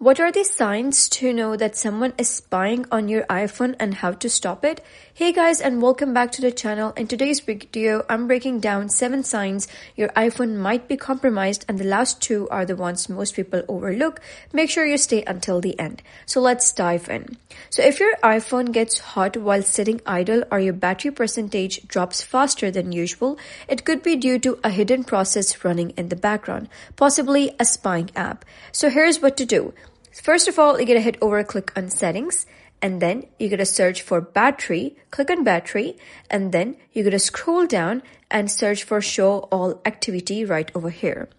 What are the signs to know that someone is spying on your iPhone and how to stop it? Hey guys, and welcome back to the channel. In today's video, I'm breaking down 7 signs your iPhone might be compromised, and the last 2 are the ones most people overlook. Make sure you stay until the end. So let's dive in. So if your iPhone gets hot while sitting idle or your battery percentage drops faster than usual, it could be due to a hidden process running in the background, possibly a spying app. So here's what to do. First of all, you're going to head over, click on settings, and then you're going to search for battery, click on battery, and then you're going to scroll down and search for show all activity right over here.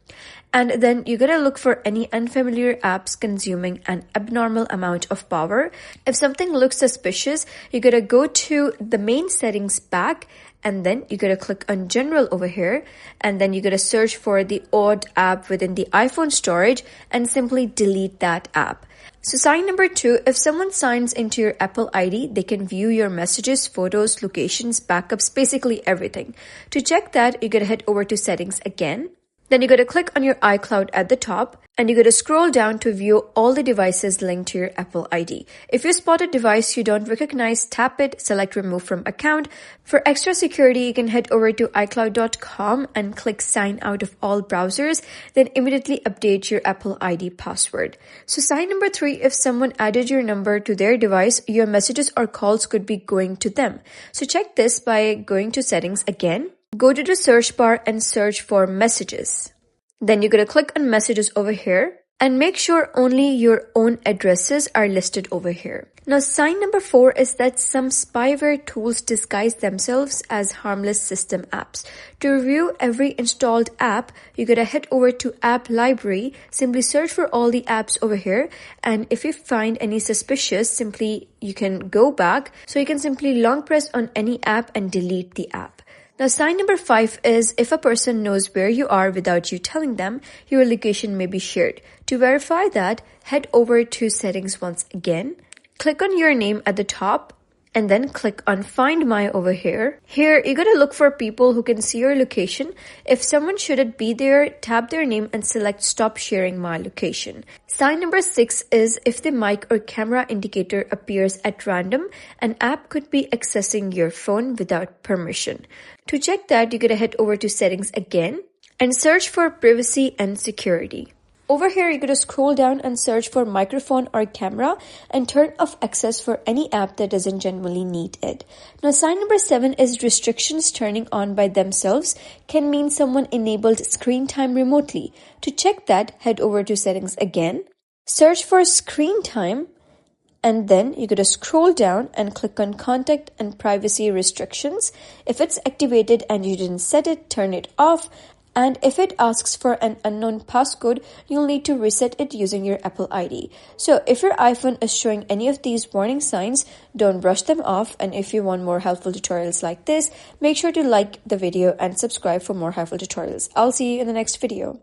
And then you're going to look for any unfamiliar apps consuming an abnormal amount of power. If something looks suspicious, you're going to go to the main settings back, and then you're going to click on general over here, and then you're going to search for the odd app within the iPhone storage and simply delete that app. So sign number 2, if someone signs into your Apple ID, they can view your messages, photos, locations, backups, basically everything. To check that, you're going to head over to settings again. Then you're going to click on your iCloud at the top, and you're going to scroll down to view all the devices linked to your Apple ID. If you spot a device you don't recognize, tap it, select remove from account. For extra security, you can head over to iCloud.com and click sign out of all browsers, then immediately update your Apple ID password. So sign number 3, if someone added your number to their device, your messages or calls could be going to them. So check this by going to settings again. Go to the search bar and search for messages. Then you're going to click on messages over here and make sure only your own addresses are listed over here. Now, sign number 4 is that some spyware tools disguise themselves as harmless system apps. To review every installed app, you're going to head over to App Library, simply search for all the apps over here, and if you find any suspicious, you can go back. So you can simply long press on any app and delete the app. Now, sign number 5 is if a person knows where you are without you telling them, your location may be shared. To verify that, head over to settings once again, click on your name at the top, and then click on Find My over here. Here, you're going to look for people who can see your location. If someone shouldn't be there, tap their name and select Stop Sharing My Location. Sign number 6 is if the mic or camera indicator appears at random, an app could be accessing your phone without permission. To check that, you're going to head over to settings again and search for privacy and security. Over here, you're going to scroll down and search for microphone or camera and turn off access for any app that doesn't genuinely need it. Now, sign number 7 is restrictions turning on by themselves can mean someone enabled screen time remotely. To check that, head over to settings again, search for screen time, and then you're going to scroll down and click on contact and privacy restrictions. If it's activated and you didn't set it, turn it off. And if it asks for an unknown passcode, you'll need to reset it using your Apple ID. So if your iPhone is showing any of these warning signs, don't brush them off. And if you want more helpful tutorials like this, make sure to like the video and subscribe for more helpful tutorials. I'll see you in the next video.